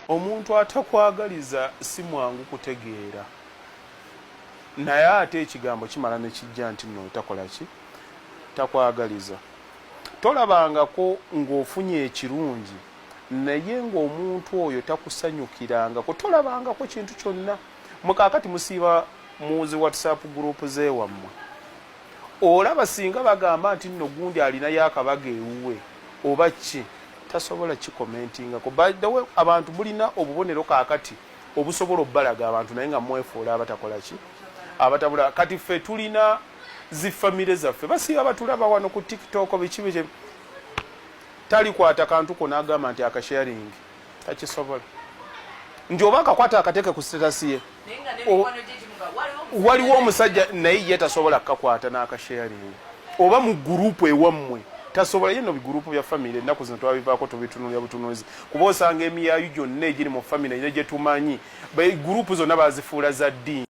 omuntu atakwagaliza si mwangu kutegeera naye ate ekigambo kimala ne kijja nti nno takola ki takwagaliza tolabangako ng'ofunye ekirungi naye ng'omuntu oyo takusanyukirangako tolabangako kintu kyonna mukaakati musiiba muzi whatsapp group zeewammwe olaba singa bagamba nti nno gundi alinayo akabaga ewuwe oba ki tasobola kikomentingako by the way abantu bulina obubonero kaakati obusobola obbalaga abantu naye nga mwefuula abatakola ki abatabula kati ffe tulina zifamire zaffe basiiba batulaba wano ku tiktok biki talikwata kantu ko n'agamba nti akasharing takisobola nti oba akakwata akateeke ku sitatasi ye waliwo omusajja naye ye tasobola kukakwata n'akasharing oba mu gurupu ewammwe tasobola yeno bigurupu bya family ennaku zino twabivaako tubitunulya butunuzi kuba osanga emiyaayu gyonna egiri mu family ne gye tumanyi gurupu zonna bazifuula za ddiini